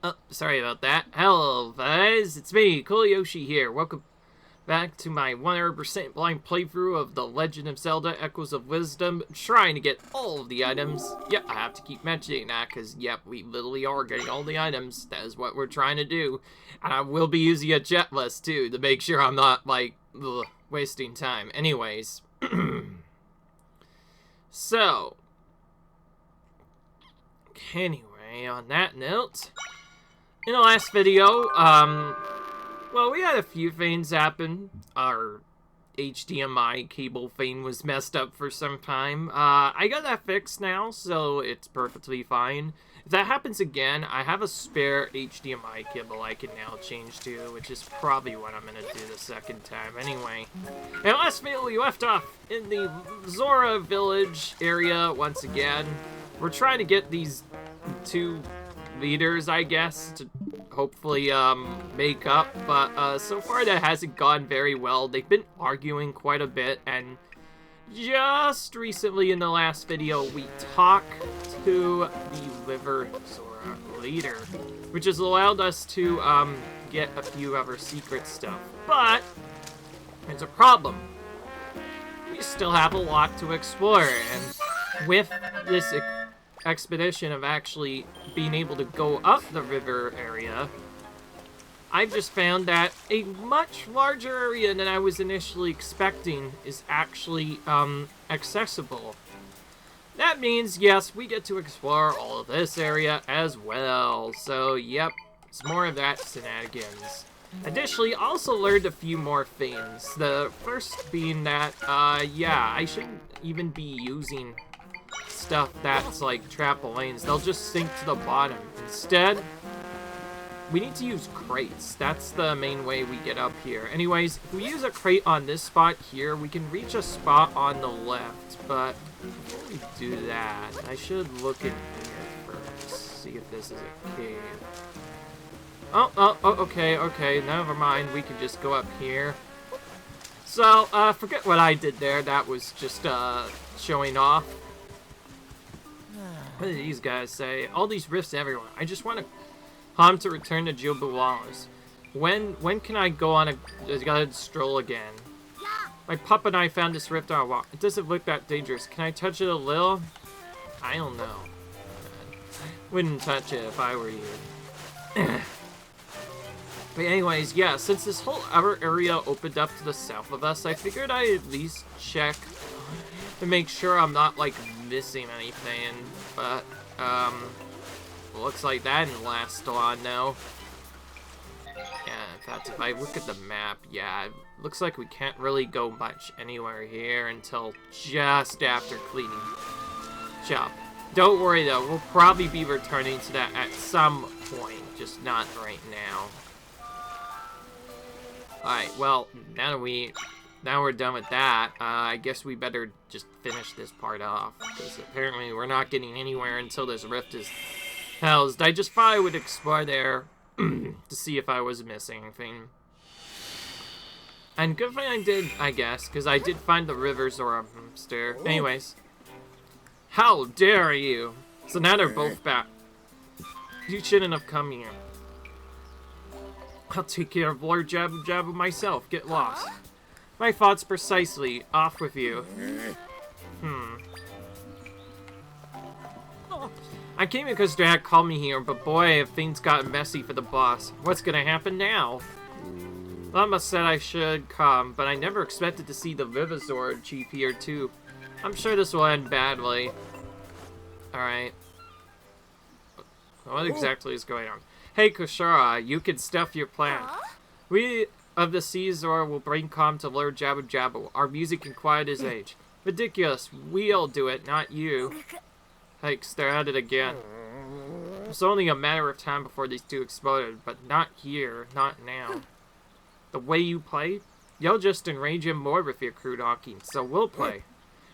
Oh, sorry about that. Hello, guys. It's me, Cool Yoshi here. Welcome back to my 100% blind playthrough of The Legend of Zelda Echoes of Wisdom. Trying to get all of the items. Yep, I have to keep mentioning that because, yep, we literally are getting all the items. That is what we're trying to do. And I will be using a jet list, too, to make sure I'm not, like, wasting time. Anyways. So. Anyway, on that note. In the last video, well, we had a few things happen. Our HDMI cable thing was messed up for some time. I got that fixed now, so it's perfectly fine. If that happens again, I have a spare HDMI cable I can now change to, which is probably what I'm gonna do the second time anyway. In the last video, we left off in the Zora village area once again. We're trying to get these two leaders, I guess, to hopefully make up, but so far that hasn't gone very well. They've been arguing quite a bit, and just recently in the last video we talked to the River Zora leader, which has allowed us to get a few of our secret stuff. But there's a problem. We still have a lot to explore, and with this expedition of actually being able to go up the river area, I've just found that a much larger area than I was initially expecting is actually accessible. That means, yes, we get to explore all of this area as well. So, yep, it's more of that shenanigans. Additionally, also learned a few more things. The first being that, yeah, I shouldn't even be using stuff that's like trampolines. They'll just sink to the bottom. Instead, we need to use crates. That's the main way we get up here. Anyways, if we use a crate on this spot here, we can reach a spot on the left. But before we do that, I should look in here first. See if this is a cave. Oh, okay, never mind. We can just go up here. So, forget what I did there. That was just, showing off. What did these guys say? All these rifts everywhere. I just want Ham to return to Jabu Wallace. When can I go on a guided stroll again? My pup and I found this rift on our walk. It doesn't look that dangerous. Can I touch it a little? I don't know. Wouldn't touch it if I were you. But anyways, yeah, since this whole other area opened up to the south of us, I figured I'd at least check to make sure I'm not, like, missing anything. But, looks like that didn't last long, no. Yeah, in fact, if I look at the map, yeah, it looks like we can't really go much anywhere here until just after cleaning shop. Don't worry, though, we'll probably be returning to that at some point, just not right now. Alright, well, now we're done with that, I guess we better just finish this part off, because apparently we're not getting anywhere until this rift is housed. I just thought I would explore there to see if I was missing anything. And good thing I did, I guess, because I did find the River Zora stair. Anyways, how dare you? So now they're both back. You shouldn't have come here. I'll take care of Lord Jabu myself. Get lost. My thoughts precisely. Off with you. I came because Dad called me here, but boy, have things gotten messy for the boss. What's gonna happen now? Mama said I should come, but I never expected to see the River Zora chief here too. I'm sure this will end badly. Alright. What exactly is going on? Hey Kushara, you can stuff your plant. We of the Sea Zora will bring calm to Lord Jabu. Our music can quiet his age. Ridiculous. We'll do it, not you. Yikes, they're at it again. It's only a matter of time before these two exploded, but not here, not now. The way you play, you'll just enrage him more with your crude honking, so we'll play.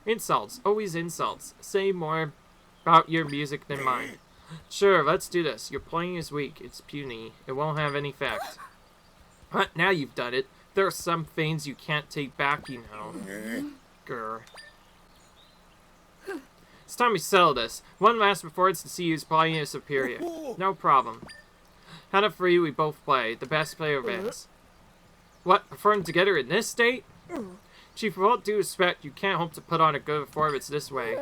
Insults, always insults. Say more about your music than mine. Sure, let's do this. Your playing is weak, it's puny, it won't have any effect. But now you've done it. There are some things you can't take back, you know. Grr. It's time we settle this. One last performance to see who's playing is superior. No problem. Out of three, we both play. The best player wins. What? Perform together in this state? Chief, with all due respect, you can't hope to put on a good performance this way.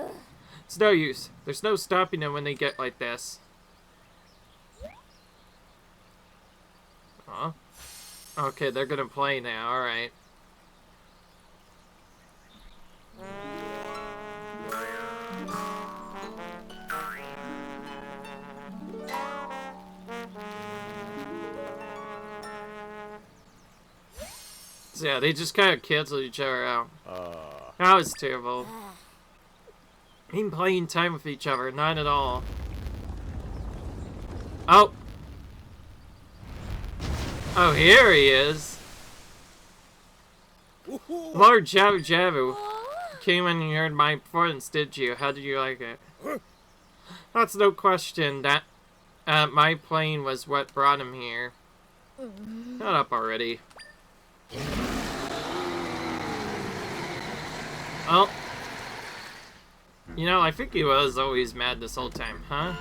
It's no use. There's no stopping them when they get like this. Huh? Okay, they're gonna play now. Alright. So yeah, they just kind of cancel each other out. That was terrible. Ain't playing time with each other, not at all. Oh! Oh, here he is! Lord Jabu. Came when you heard my performance, did you? How did you like it? That's no question. That my plane was what brought him here. Shut up already. Well, you know, I think he was always mad this whole time, huh?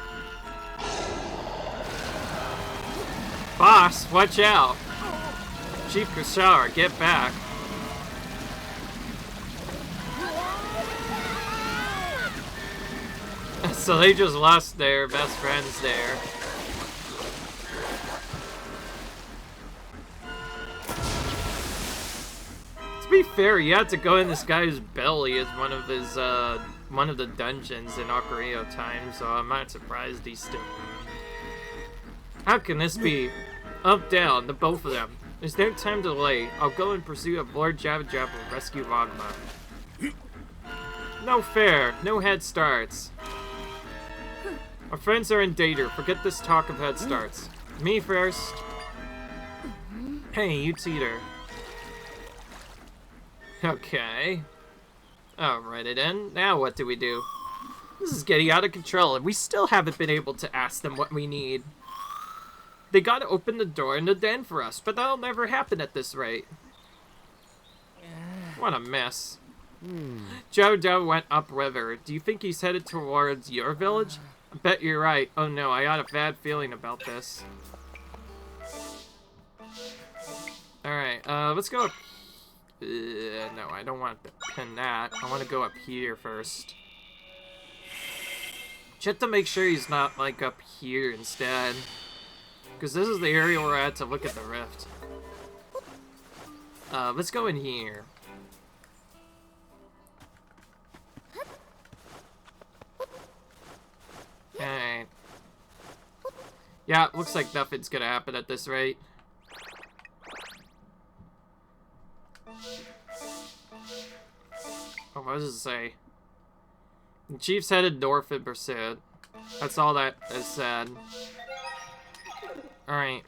Boss, watch out! Chief Kushara, get back! So they just lost their best friends there. To be fair, you had to go in this guy's belly as one of the dungeons in Ocarina of Time, so I'm not surprised he's still. How can this be? Up, down, the both of them. There's no time to delay. I'll go in pursuit of Lord Jabu and rescue Vogma. No fair. No head starts. Our friends are in danger. Forget this talk of head starts. Me first. Hey, you cheater. Okay. Alrighty then. Now what do we do? This is getting out of control, and we still haven't been able to ask them what we need. They gotta open the door in the den for us, but that'll never happen at this rate. What a mess. Jabu went upriver. Do you think he's headed towards your village? I bet you're right. Oh no, I got a bad feeling about this. Alright, let's go up. No, I don't want to pin that. I want to go up here first. Check to make sure he's not, like, up here instead. Because this is the area where I had to look at the rift. Let's go in here. Alright. Yeah, looks like nothing's gonna happen at this rate. Oh, what does it say? The chief's headed north in pursuit. That's all that is said. Alright.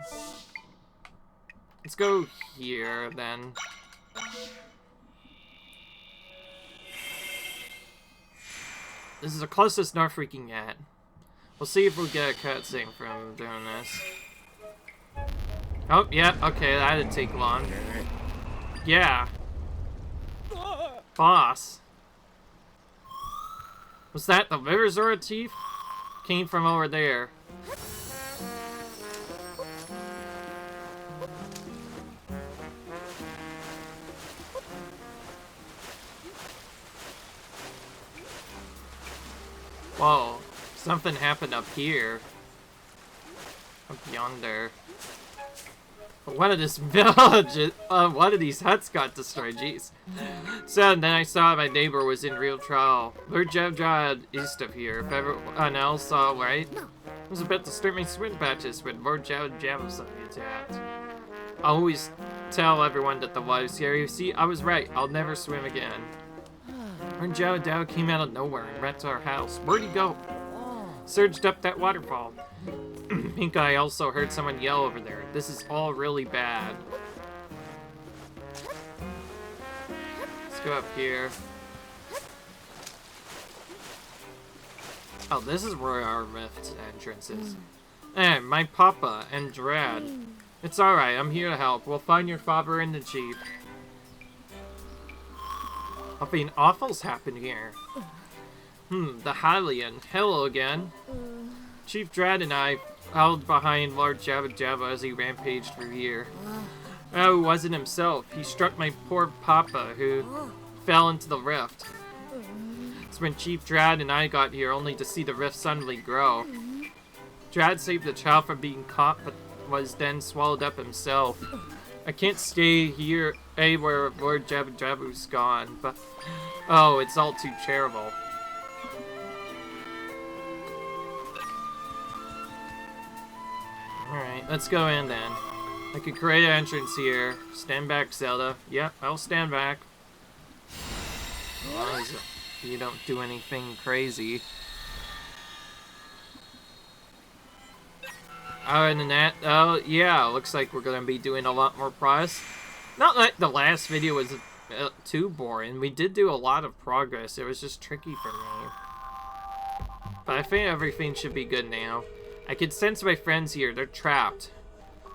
Let's go here, then. This is the closest north we can get. We'll see if we get a cutscene from doing this. Oh, yeah, okay, that didn't take long. Yeah. Boss. Was that the Riverzora chief? Came from over there. Whoa, something happened up here. Up yonder. One of this village, one of these huts got destroyed, jeez. So then I saw my neighbor was in real trouble. Lord Jabu east of here, if everyone else saw, right? I was about to start my swim patches when Lord Jabu suddenly attacked. I always tell everyone that the water's here. You see, I was right. I'll never swim again. Lord Jabu came out of nowhere and ran to our house. Where'd he go? Surged up that waterfall. I think I also heard someone yell over there. This is all really bad. Let's go up here. Oh, this is where our rift entrance is. Hey, my papa and Drad. It's alright, I'm here to help. We'll find your father and the chief. Something awful's happened here. The Hylian. Hello again. Chief Drad and I held behind Lord Jabu as he rampaged through here. Oh, it wasn't himself. He struck my poor papa, who fell into the rift. It's when Chief Drad and I got here, only to see the rift suddenly grow. Drad saved the child from being caught, but was then swallowed up himself. I can't stay here, where Lord Jabu's gone, but... Oh, it's all too terrible. Alright, let's go in then. I could create an entrance here. Stand back, Zelda. Yep, I'll stand back. As long as you don't do anything crazy. Other than that, oh yeah, looks like we're gonna be doing a lot more progress. Not like the last video was too boring. We did do a lot of progress. It was just tricky for me. But I think everything should be good now. I can sense my friends here. They're trapped.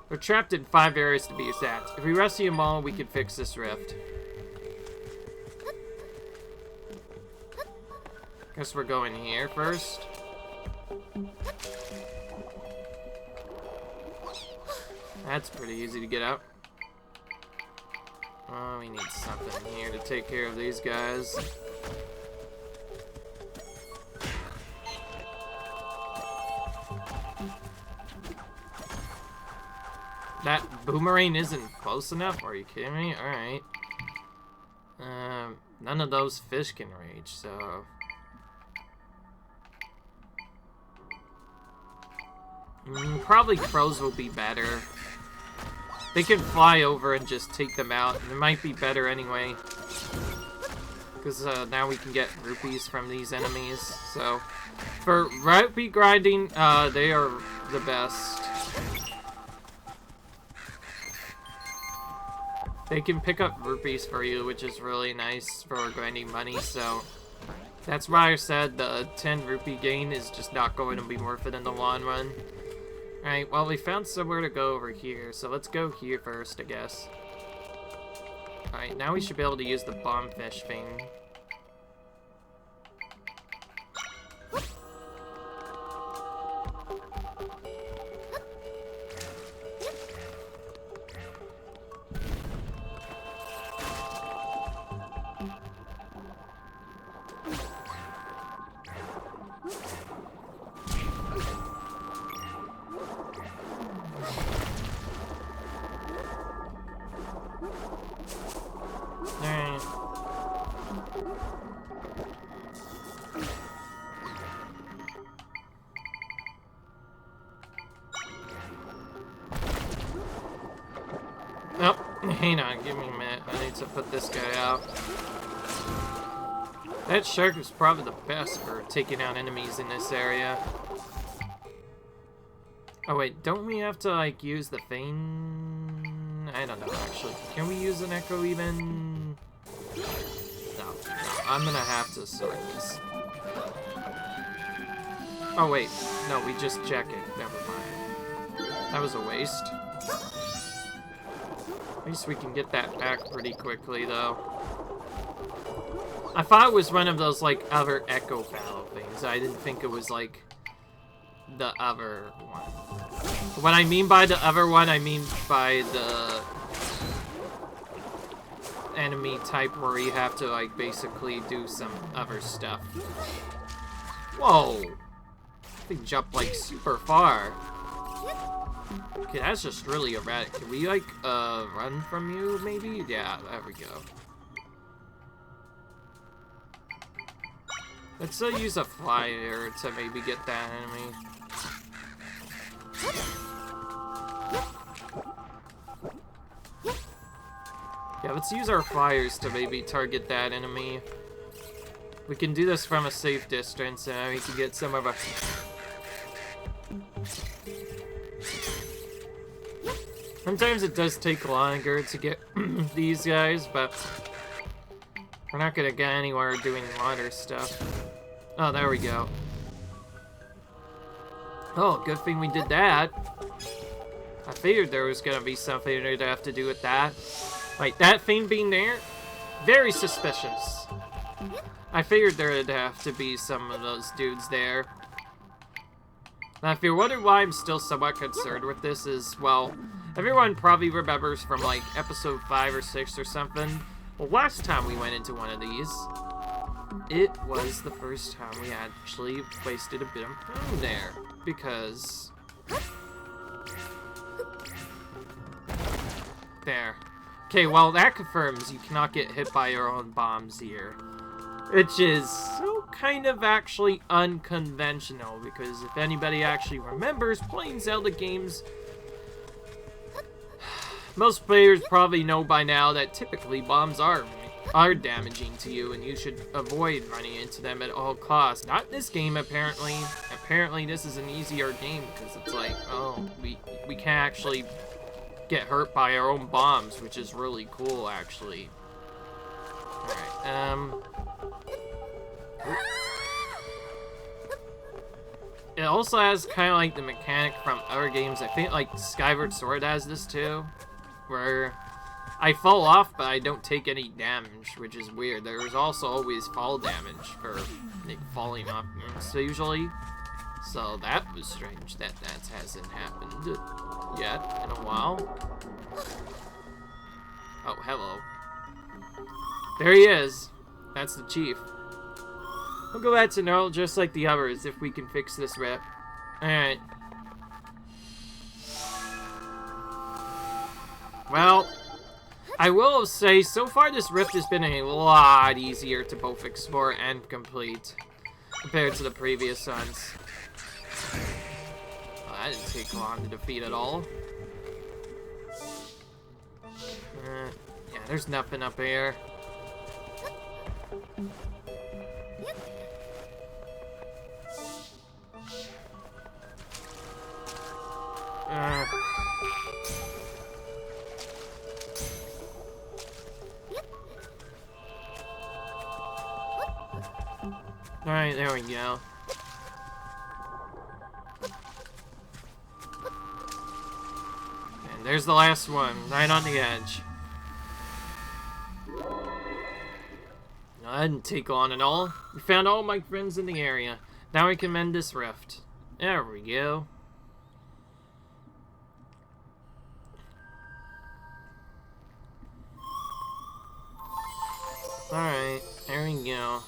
They're trapped in 5 areas to be exact. If we rescue them all, we can fix this rift. Guess we're going here first. That's pretty easy to get out. Oh, we need something here to take care of these guys. That boomerang isn't close enough? Are you kidding me? Alright. None of those fish can reach, so... probably crows will be better. They can fly over and just take them out. It might be better anyway. Because now we can get rupees from these enemies. So, for rupee grinding, they are the best. They can pick up rupees for you, which is really nice for grinding money, so... That's why I said the 10 rupee gain is just not going to be worth it in the long run. Alright, well, we found somewhere to go over here, so let's go here first, I guess. Alright, now we should be able to use the bomb fish thing. Hang on, give me a minute. I need to put this guy out. That shark is probably the best for taking out enemies in this area. Oh wait, don't we have to like use the thing? I don't know actually. Can we use an echo even? No, I'm gonna have to sort this. Oh wait, no, we just check it. Never mind. That was a waste. At least we can get that back pretty quickly, though. I thought it was one of those, like, other Echo Battle things. I didn't think it was, like, the other one. What I mean by the other one, I mean by the enemy type where you have to, like, basically do some other stuff. Whoa! They jump, like, super far. Okay, that's just really erratic. Can we, like, run from you, maybe? Yeah, there we go. Let's use a flyer to maybe get that enemy. Yeah, let's use our flyers to maybe target that enemy. We can do this from a safe distance, and we can get some of our... Sometimes it does take longer to get these guys, but we're not gonna get anywhere doing water stuff. Oh, there we go. Oh, good thing we did that. I figured there was gonna be something to have to do with that. Like, that thing being there? Very suspicious. I figured there would have to be some of those dudes there. Now, if you're wondering why I'm still somewhat concerned with this is, well, everyone probably remembers from, like, episode 5 or 6 or something. Well, last time we went into one of these, it was the first time we actually wasted a bit of time there. Because... there. Okay, well, that confirms you cannot get hit by your own bombs here. Which is so kind of actually unconventional, because if anybody actually remembers playing Zelda games, most players probably know by now that typically bombs are damaging to you, and you should avoid running into them at all costs. Not this game, apparently. Apparently this is an easier game, because it's like, oh, we can't actually get hurt by our own bombs, which is really cool, actually. Alright, it also has kind of like the mechanic from other games. I think like Skyward Sword has this too, where I fall off but I don't take any damage, which is weird. There's also always fall damage for like, falling off usually. So that was strange that hasn't happened yet in a while. Oh, hello. There he is. That's the chief. We'll go back to normal just like the others if we can fix this rip. Alright. Well, I will say, so far this rift has been a lot easier to both explore and complete compared to the previous ones. Well, that didn't take long to defeat at all. Yeah, there's nothing up here. Alright, there we go. And there's the last one, right on the edge. That didn't take long at all. We found all my friends in the area. Now we can mend this rift. There we go. Alright, there we go.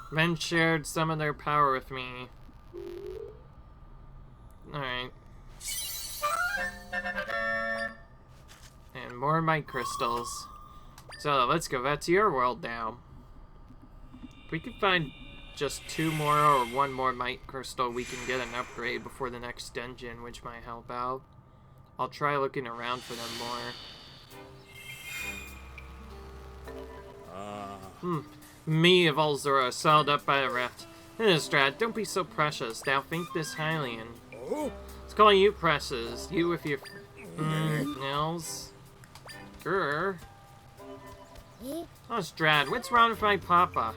Men shared some of their power with me. Alright. And more might crystals. So let's go back to your world now. If we can find just 2 more or 1 more might crystal, we can get an upgrade before the next dungeon, which might help out. I'll try looking around for them more. Me of Alzora, sailed up by the rift. Innistrad, don't be so precious. Thou think this highly, and it's calling you precious. You with your nails. Grr. Oh, Strad, what's wrong with my papa?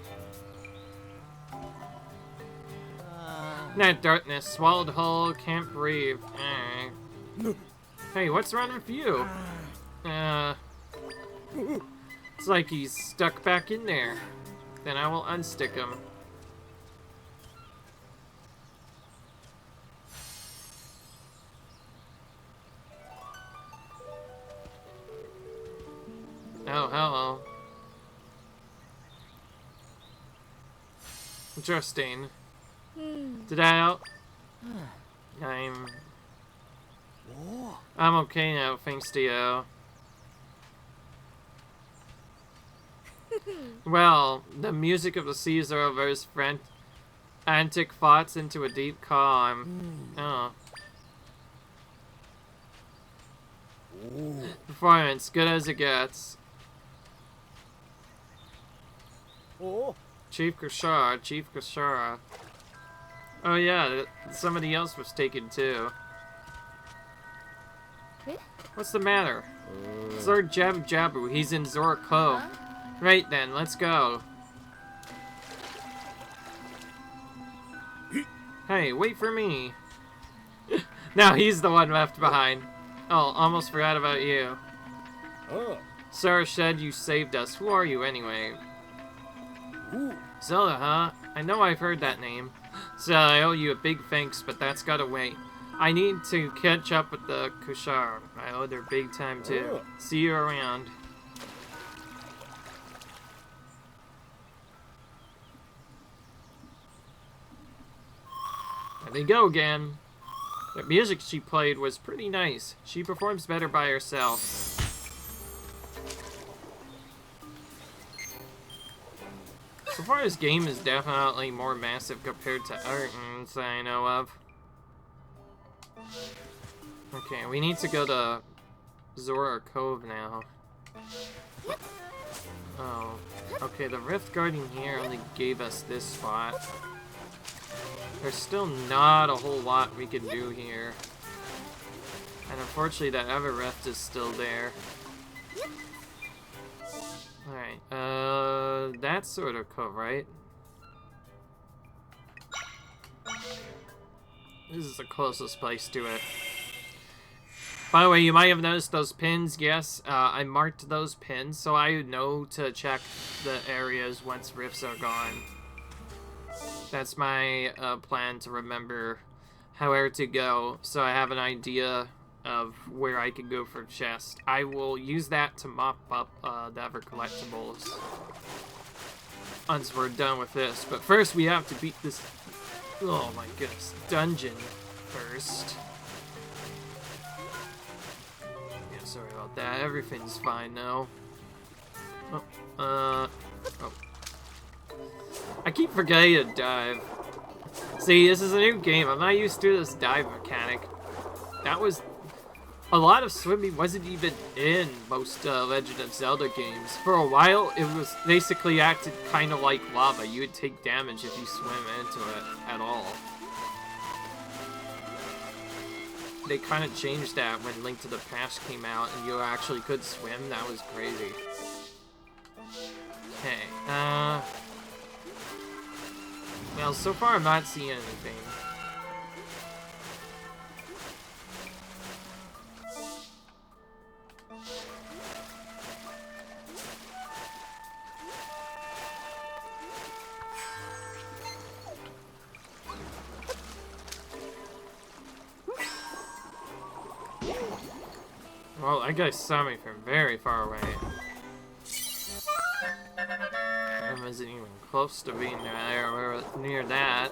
That darkness, swallowed whole, can't breathe. Hey, what's wrong with you? It's like he's stuck back in there. Then I will unstick him. Oh, hello. Interesting. Did I out? I'm okay now, thanks to you. Well, the music of the seas overs frantic thoughts into a deep calm. Oh. Performance, good as it gets. Chief Kushara. Oh yeah, somebody else was taken too. What's the matter? Sir Jabu, he's in Zora Cove. Right then, let's go. Hey, wait for me. Now he's the one left behind. Oh, almost forgot about you. Oh. Sarah said you saved us. Who are you anyway? Ooh. Zelda, huh? I know I've heard that name. So I owe you a big thanks, but that's gotta wait. I need to catch up with the Kushar. I owe their big time too. Oh. See you around. There they go again. The music she played was pretty nice. She performs better by herself. So far, this game is definitely more massive compared to other ones that I know of. Okay, we need to go to Zora Cove now. Oh, okay, the Rift Guardian here only gave us this spot. There's still not a whole lot we can do here. And unfortunately, that other Rift is still there. Alright, that's sort of cove, right? This is the closest place to it. By the way, you might have noticed those pins. Yes, I marked those pins, so I know to check the areas once rifts are gone. That's my plan, to remember where to go, so I have an idea of where I can go for chests. I will use that to mop up the other collectibles once we're done with this. But first, we have to beat this, oh my goodness, dungeon first. Yeah, sorry about that. Everything's fine now. Oh. I keep forgetting to dive. See, this is a new game. I'm not used to this dive mechanic. That was... A lot of swimming wasn't even in most Legend of Zelda games. For a while, it was basically acted kind of like lava. You would take damage if you swim into it at all. They kind of changed that when Link to the Past came out and you actually could swim. That was crazy. Okay, well, so far I'm not seeing anything. Well, that guy saw me from very far away. I wasn't even close to being there or near that.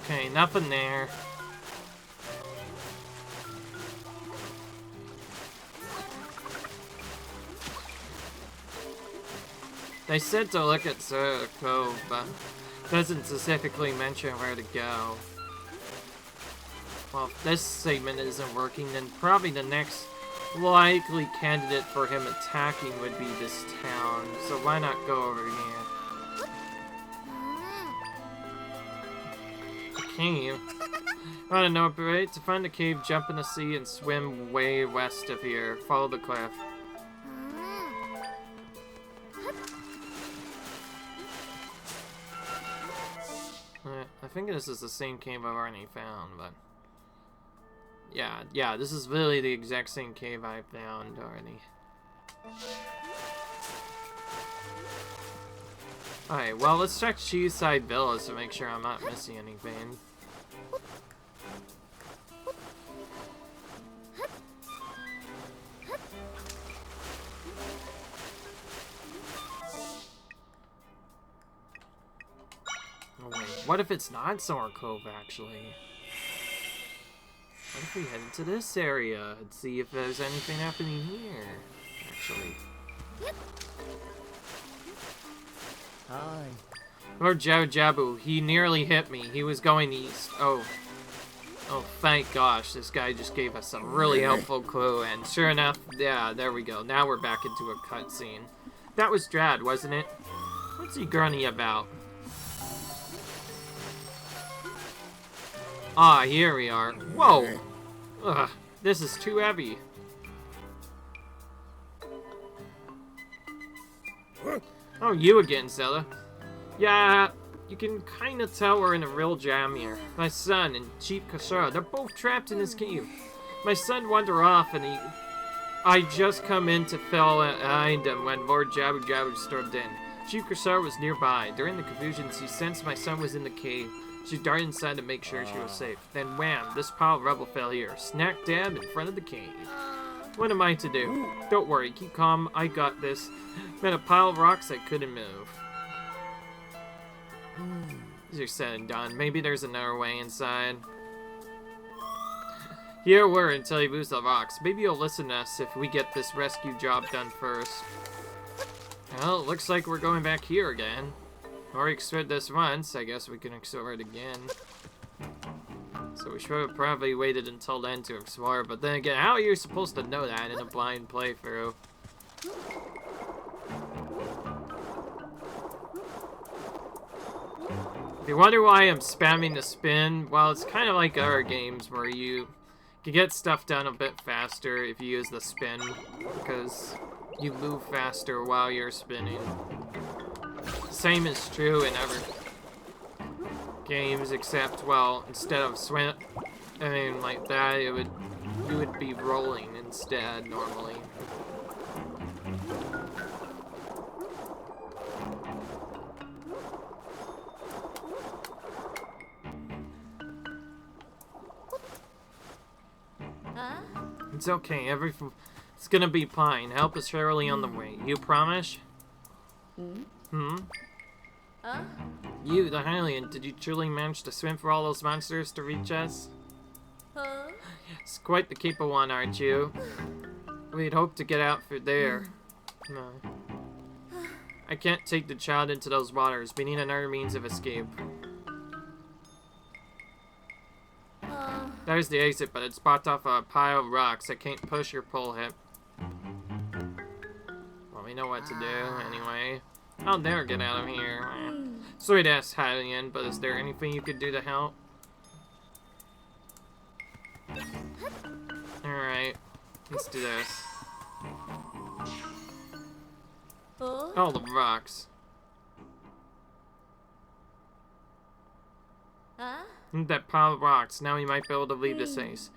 Okay, nothing there. They said to look at Zora Cove, but doesn't specifically mention where to go. Well, if this segment isn't working, then probably the next likely candidate for him attacking would be this town. So why not go over here? The cave. I don't know, but right? To find the cave, jump in the sea and swim way west of here. Follow the cliff. I think this is the same cave I've already found, but... Yeah, this is really the exact same cave I found already. Alright, well, let's check Cheeseside Villas to make sure I'm not missing anything. Oh wait, what if it's not Zora Cove, actually? What if we head into this area and see if there's anything happening here, actually? Hi. Lord Jabu, he nearly hit me. He was going east. Oh, thank gosh, this guy just gave us a really helpful clue, and sure enough, yeah, there we go. Now we're back into a cutscene. That was Drad, wasn't it? What's he grunny about? Ah, here we are. Whoa! Ugh, this is too heavy. Oh, you again, Zelda. Yeah, you can kind of tell we're in a real jam here. My son and Chief Kashara, they're both trapped in this cave. My son wandered off and I just come in to fill behind him when Lord Jabu stormed in. Chief Kashara was nearby. During the confusion, she sensed my son was in the cave. She darted inside to make sure she was safe. Then wham, this pile of rubble fell here, snack dab in front of the cave. What am I to do? Don't worry, keep calm, I got this. Met a pile of rocks I couldn't move. Easier said and done. Maybe there's another way inside. Here we're until he moves the rocks. Maybe you'll listen to us if we get this rescue job done first. Well, it looks like we're going back here again. Already explored this once, I guess we can explore it again. So we should have probably waited until then to explore, but then again, how are you supposed to know that in a blind playthrough? If you wonder why I'm spamming the spin, well, it's kind of like other games where you can get stuff done a bit faster if you use the spin, because you move faster while you're spinning. Same is true in other games, except, well, instead of like that, you would be rolling instead normally. It's okay, it's gonna be fine. Help is surely on the way. You promise? You, the Hylian, did you truly manage to swim for all those monsters to reach us? It's quite the capable one, aren't you? We'd hoped to get out through there. No. I can't take the child into those waters. We need another means of escape. There's the exit, but it's blocked off a pile of rocks. I can't push or pull it. Well, we know what to do, anyway. I'll never get out of here. Sorry to ask Hylian, but is there anything you could do to help? Alright, let's do this. Oh, the rocks. Need that pile of rocks. Now we might be able to leave this place.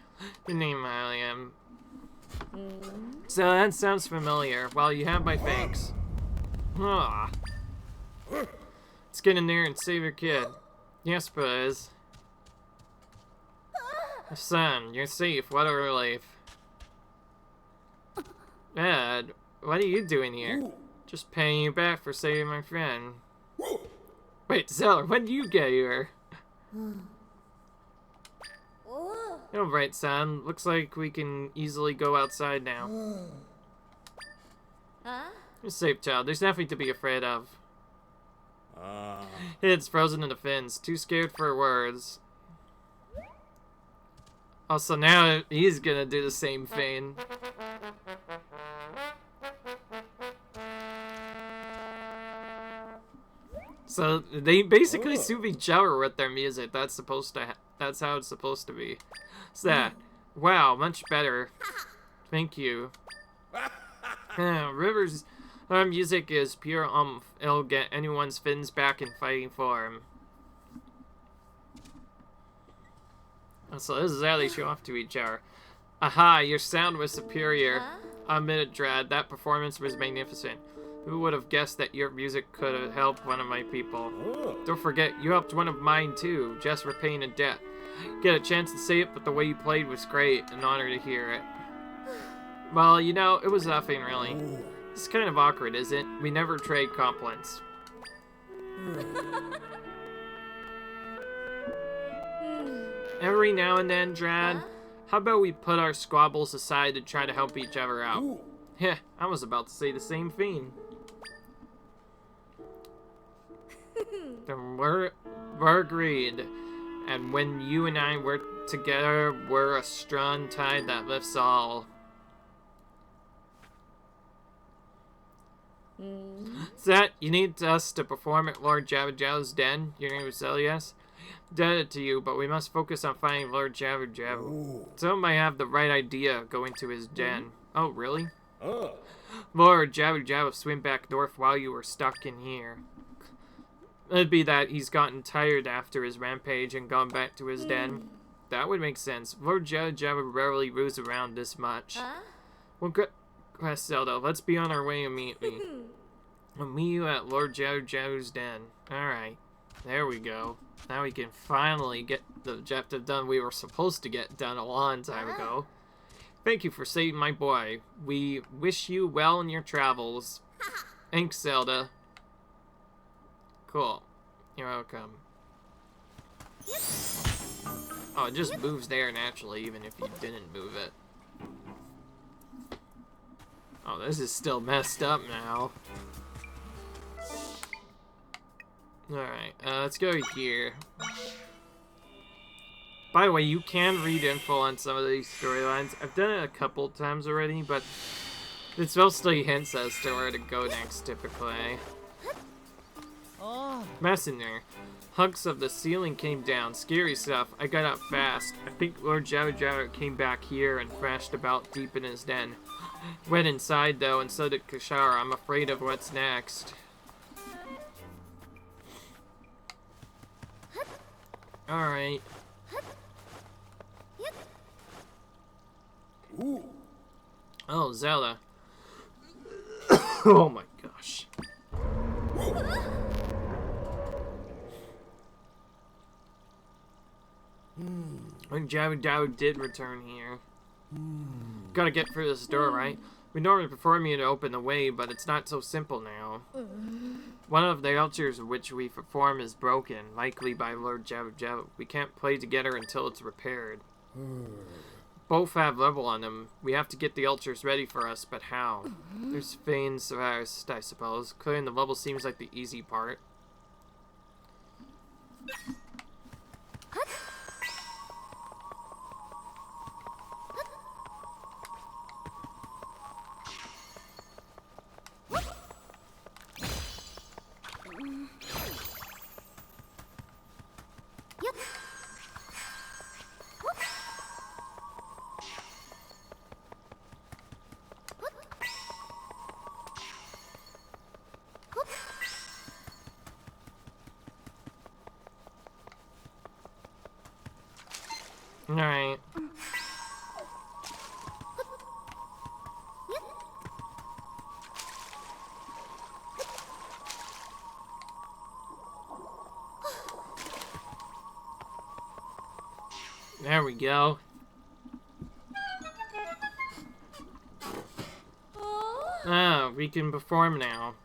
Your name, Hylian. So that sounds familiar. Well, you have my thanks. Ah. Let's get in there and save your kid. Yes, Buzz. Son, you're safe. What a relief. Dad, what are you doing here? Just paying you back for saving my friend. Wait, Zelda, when did you get here? Alright, son. Looks like we can easily go outside now. You're safe, child. There's nothing to be afraid of. It's frozen in the fins. Too scared for words. Also, now he's gonna do the same thing. So they basically soothe each other with their music. That's how it's supposed to be. So that, wow, much better. Thank you. River's music is pure umph. It'll get anyone's fins back in fighting form. So this is how they show off to each other. Aha, your sound was superior. Admit it, Drad. That performance was magnificent. Who would have guessed that your music could have helped one of my people? Don't forget, you helped one of mine too, just for paying a debt. Get a chance to say it, but the way you played was great. An honor to hear it. Well, you know, it was nothing really. It's kind of awkward, isn't it? We never trade compliments. Every now and then, Drad, how about we put our squabbles aside and try to help each other out? Yeah, I was about to say the same thing. Then we're agreed. And when you and I work together, we're a strong tide that lifts all. Is that you need us to perform at Lord Jabu's den? Your name is Elias? Dead to you, but we must focus on finding Lord Jabu. Someone might have the right idea going to his den. Oh, really? Lord, Jabu swim back north while you were stuck in here. It'd be that he's gotten tired after his rampage and gone back to his den. That would make sense. Lord Jabu rarely moves around this much. Well, good. Quest Zelda, let's be on our way immediately. I'll meet you at Lord Jabu's den. Alright, there we go. Now we can finally get the objective done we were supposed to get done a long time ago. Thank you for saving my boy. We wish you well in your travels. Thanks, Zelda. Cool. You're welcome. Oh, it just moves there naturally, even if you didn't move it. Oh, this is still messed up now. Alright, let's go here. By the way, you can read info on some of these storylines. I've done it a couple times already, but it's mostly hints as to where to go next, typically. Messenger. Hunks of the ceiling came down. Scary stuff. I got up fast. I think Lord Jabu came back here and thrashed about deep in his den. Went inside, though, and so did Kashara. I'm afraid of what's next. Alright. Oh, Zelda. Oh my gosh. When Jabu did return here. Gotta get through this door, right? We normally prefer me to open the way, but it's not so simple now. One of the altars which we perform is broken, likely by Lord Jabu. We can't play together until it's repaired. Both have level on them. We have to get the altars ready for us, but how? There's veins first, I suppose. Clearing the level seems like the easy part. Alright. There we go. Ah, we can perform now.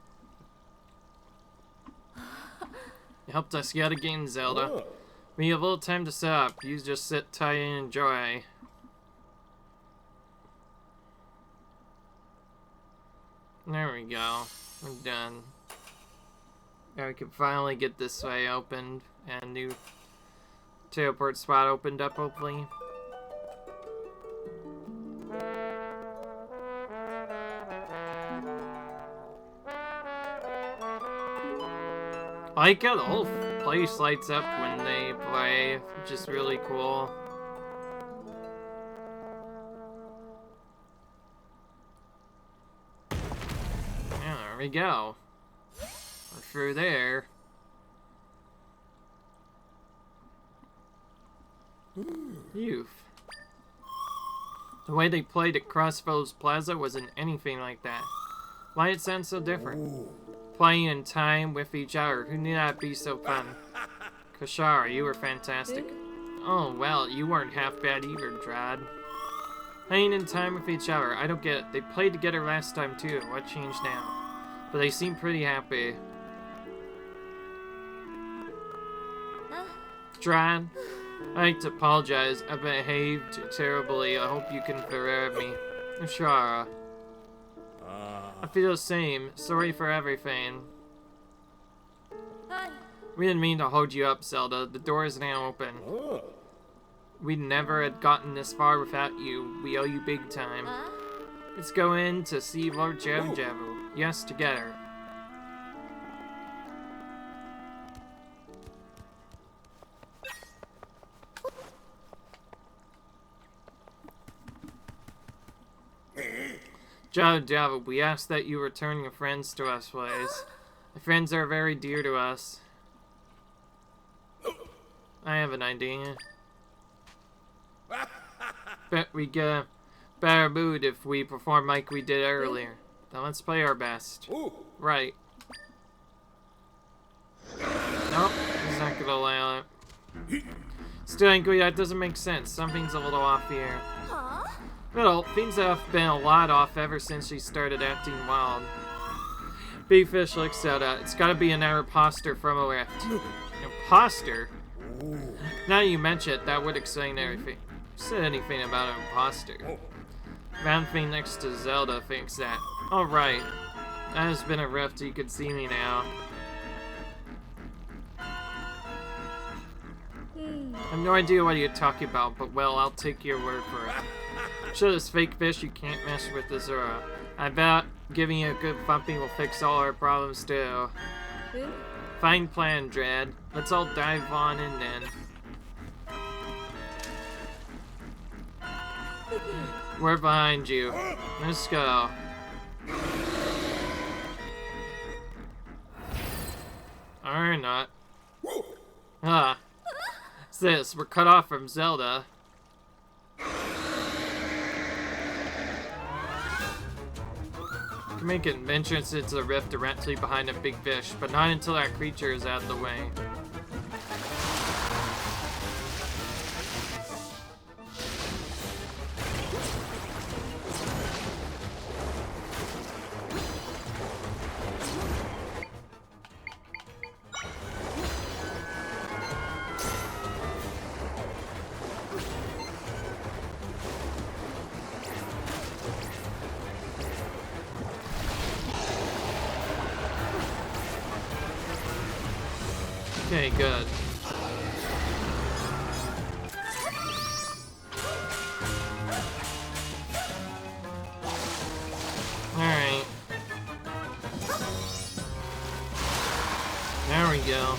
You helped us yet again, Zelda. We have a little time to set up. You just sit tight and enjoy. There we go. We're done. Now we can finally get this way opened and new teleport spot opened up, hopefully. I like how the whole place lights up when they play, which is really cool. Yeah, there we go. We're through there. Youth. The way they played at Crossroads Plaza wasn't anything like that. Why it sounds so different? Playing in time with each other. Who knew that'd be so fun? Kashara, you were fantastic. Oh, well, you weren't half bad either, Drad. Playing in time with each other. I don't get it. They played together last time, too. What changed now? But they seem pretty happy. Drad, I'd like to apologize. I behaved terribly. I hope you can forgive me. Kashara. I feel the same. Sorry for everything. We didn't mean to hold you up, Zelda. The door is now open. We never had gotten this far without you. We owe you big time. Let's go in to see Lord Jabu. Yes, together. Jabu, we ask that you return your friends to us, please. The friends are very dear to us. I have an idea. Bet we get a better mood if we perform like we did earlier. Now let's play our best. Right. Nope, he's not gonna allow it. Still angry, that doesn't make sense. Something's a little off here. Well, things have been a lot off ever since she started acting wild. Big Fish looks at it. It's gotta be another imposter from a rift. Imposter? Now you mention it, that would explain everything. Said anything about an imposter. Round thing next to Zelda thinks that. Alright. That has been a rift, you can see me now. I have no idea what you're talking about, but well, I'll take your word for it. Show this fake fish you can't mess with the Zora. I bet giving you a good thumping will fix all our problems too. Fine plan, Dread. Let's all dive on in then. We're behind you. Let's go. Or not. Ah. What's this? We're cut off from Zelda. Can make an entrance into the rift directly behind a big fish, but not until that creature is out of the way. Okay, good. Alright. There we go.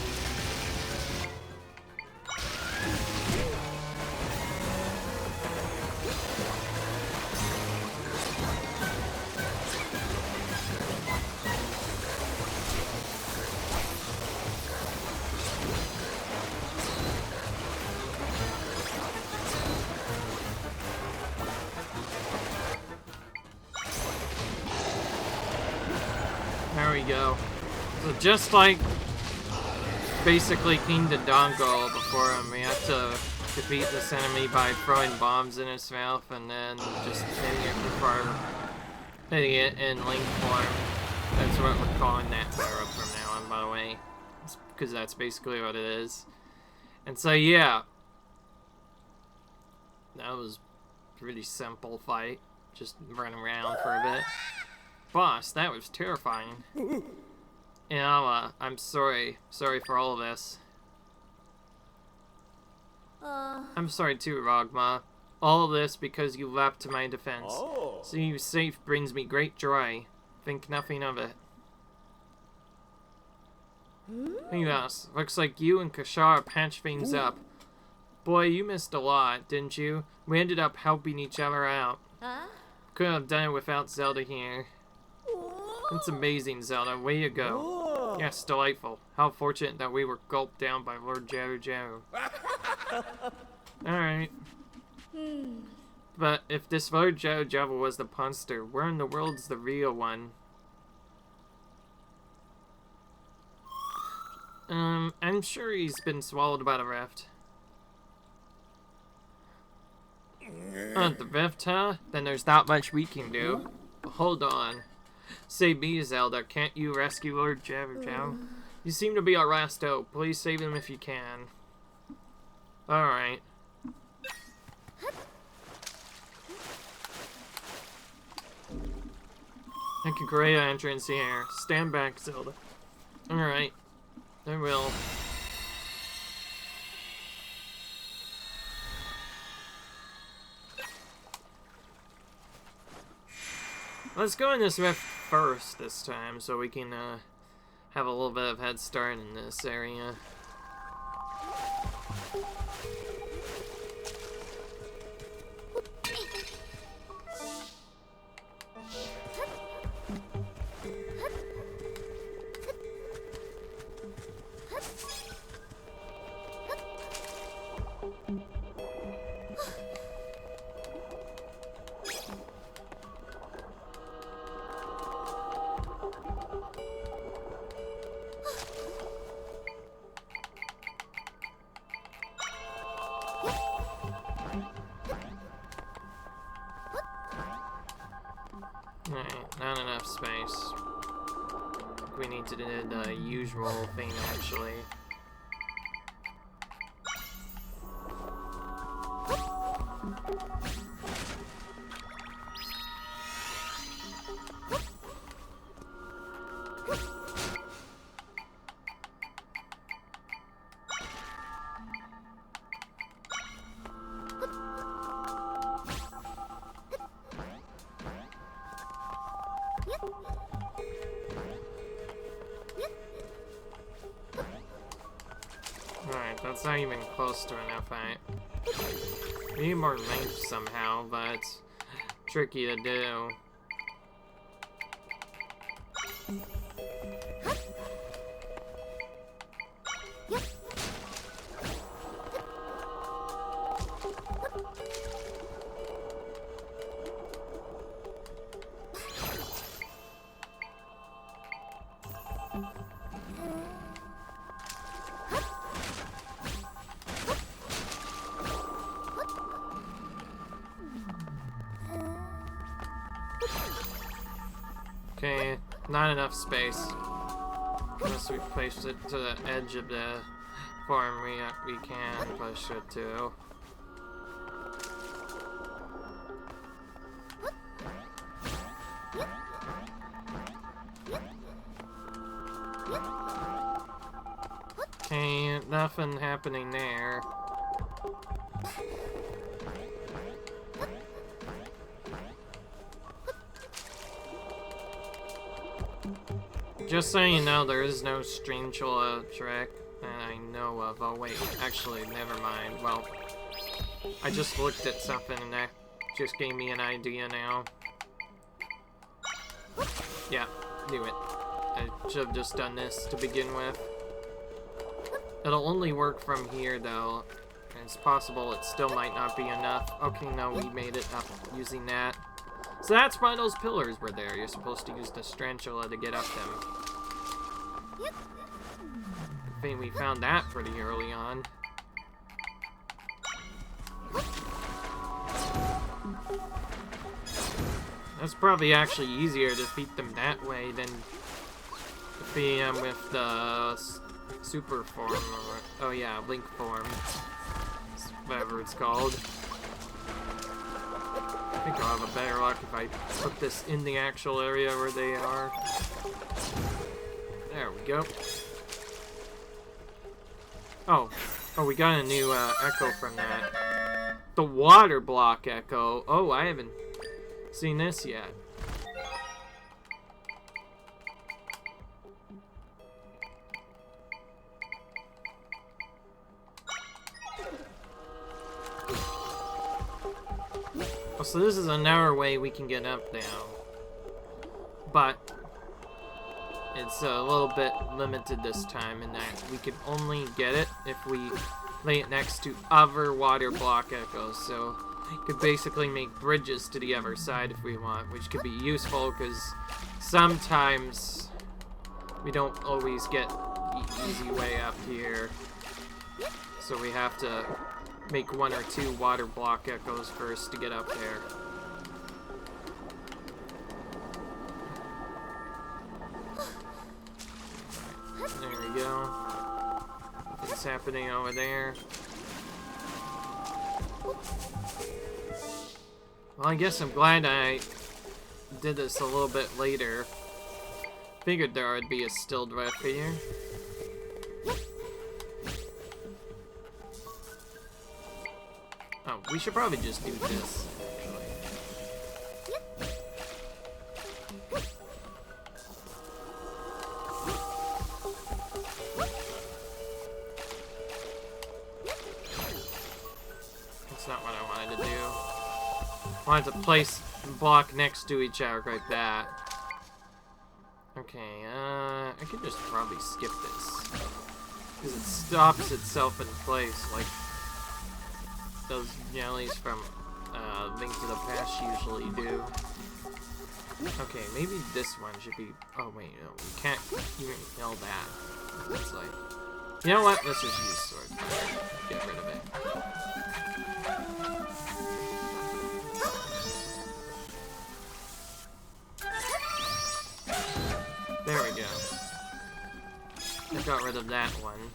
There we go. So just like basically King Dodongo before him, we have to defeat this enemy by throwing bombs in his mouth and then just hitting it in Link form. That's what we're calling that power up from now on, by the way. Because that's basically what it is. And so yeah. That was a pretty simple fight. Just run around for a bit. Boss, that was terrifying. You know, I'm sorry. Sorry for all of this. I'm sorry too, Rogma. All of this because you leapt to my defense. Seeing you safe brings me great joy. Think nothing of it. Yes, looks like you and Kashara patched things up. Boy, you missed a lot, didn't you? We ended up helping each other out. Couldn't have done it without Zelda here. It's amazing, Zelda. Way to go. Yes, delightful. How fortunate that we were gulped down by Lord Jabu. Alright. But if this Lord Jabu was the monster, where in the world's the real one? I'm sure he's been swallowed by the rift. The rift, huh? Then there's not much we can do. But hold on. Save me, Zelda. Can't you rescue Lord Jabu? You seem to be our last hope. Please save him if you can. Alright. Make a great entrance here. Stand back, Zelda. Alright. I will. Let's go in this rift first this time, so we can have a little bit of head start in this area. not enough space. We need to do the usual thing, actually. Alright, that's not even close to enough. We need more length somehow, but it's tricky to do. Okay, not enough space. Unless we place it to the edge of the farm, we can push it to. Okay, nothing happening there. Just so you know, there is no Strangula trick that I know of. Oh wait, actually, never mind. Well, I just looked at something and that just gave me an idea now. Yeah, knew it. I should have just done this to begin with. It'll only work from here though. It's possible it still might not be enough. Okay, no, we made it up using that. So that's why those pillars were there. You're supposed to use the Strangula to get up them. I think we found that pretty early on. That's probably actually easier to defeat them that way than defeating them with the super form, or, oh yeah, Link form. Whatever it's called. I think I'll have a better luck if I put this in the actual area where they are. There we go. Oh, we got a new echo from that. The water block echo. Oh, I haven't seen this yet. Oh, so this is another way we can get up now. But it's a little bit limited this time in that we can only get it if we lay it next to other water block echoes. So we could basically make bridges to the other side if we want, which could be useful because sometimes we don't always get the easy way up here. So we have to make one or two water block echoes first to get up there. There we go. What's happening over there? Well, I guess I'm glad I did this a little bit later. Figured there would be a still drift here. Oh, we should probably just do this, actually. That's not what I wanted to do. I wanted to place the block next to each other like that. Okay, I could just probably skip this. Because it stops itself in place, like those jellies from Link to the Past usually do. Okay, maybe this one should be... Oh wait, no, we can't even kill that. It's like... You know what? Let's just use sword. Get rid of it. I got rid of that one.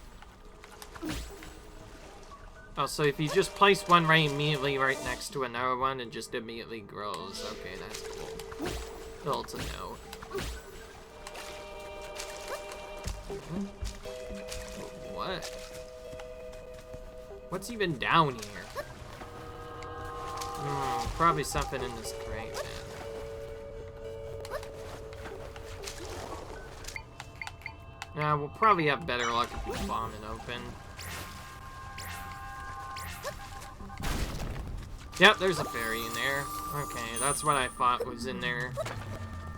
Oh, so if you just place one right immediately right next to another one, it just immediately grows. Okay, that's cool. Well, to know. What? What's even down here? Probably something in this crate, man. Nah, we'll probably have better luck if we bomb it open. Yep, there's a fairy in there. Okay, that's what I thought was in there.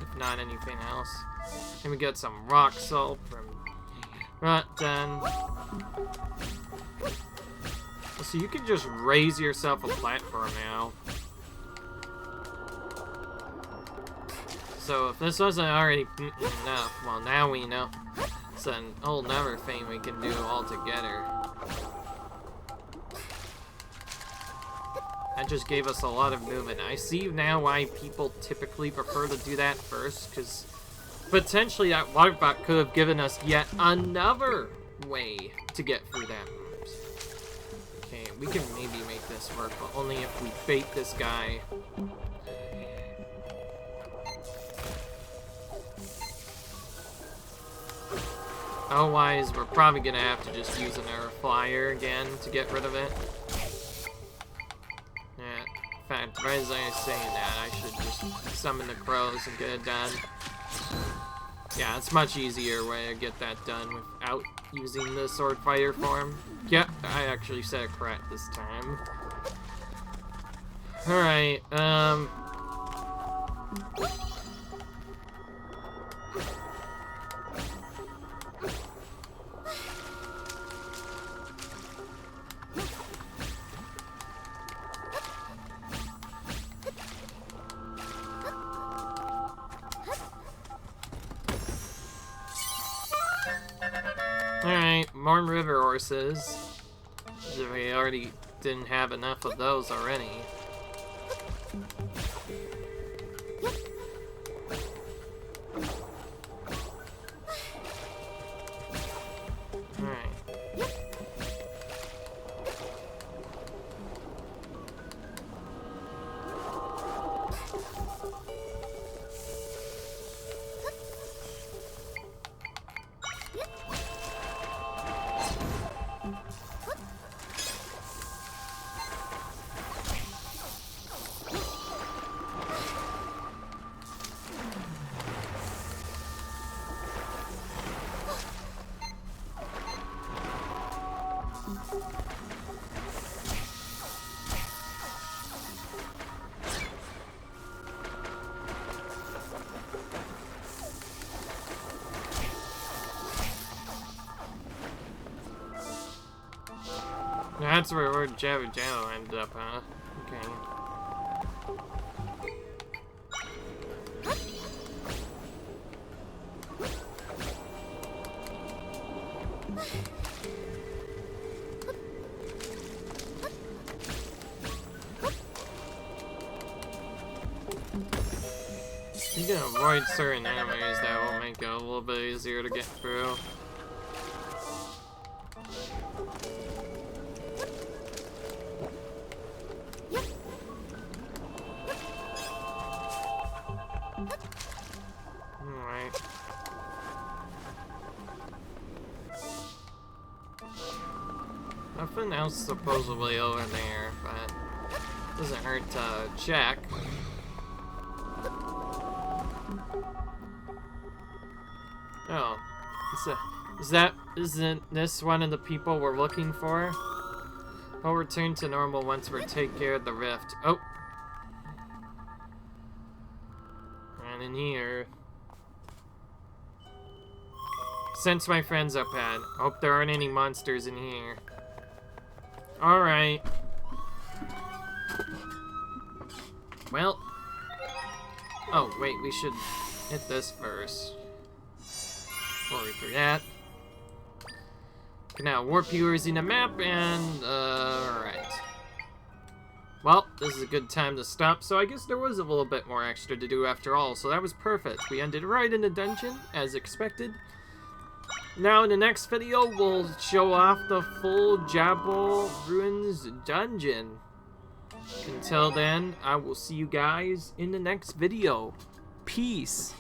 If not anything else. And we got some rock salt from Rotten. So you can just raise yourself a platform now. So if this wasn't already enough, well now we know. It's a whole nother thing we can do all together. That just gave us a lot of movement. I see now why people typically prefer to do that first, because potentially that water bot could have given us yet another way to get through that. Okay, we can maybe make this work, but only if we bait this guy. Otherwise, we're probably gonna have to just use an air flyer again to get rid of it. Yeah, in fact, right as I was saying that, I should just summon the crows and get it done. Yeah, it's much easier way to get that done without using the sword fighter form. Yep, I actually said it correct this time. Alright, Alright, more river horses. We already didn't have enough of those already. Alright. That's where Jabu ended up, huh? Okay. You can avoid certain enemies that will make it a little bit easier to get through. Alright. Nothing else supposedly over there, but doesn't hurt to check. Oh, isn't this one of the people we're looking for? I'll return to normal once we take care of the rift. Oh! And in here. Sense my friends up at. Hope there aren't any monsters in here. Alright. Well. Oh, wait, we should hit this first. Before we forget. Okay, now, warp you using the map, and, alright. Well, this is a good time to stop, so I guess there was a little bit more extra to do after all, so that was perfect. We ended right in the dungeon, as expected. Now in the next video, we'll show off the full Jabu Ruins dungeon. Until then, I will see you guys in the next video. Peace.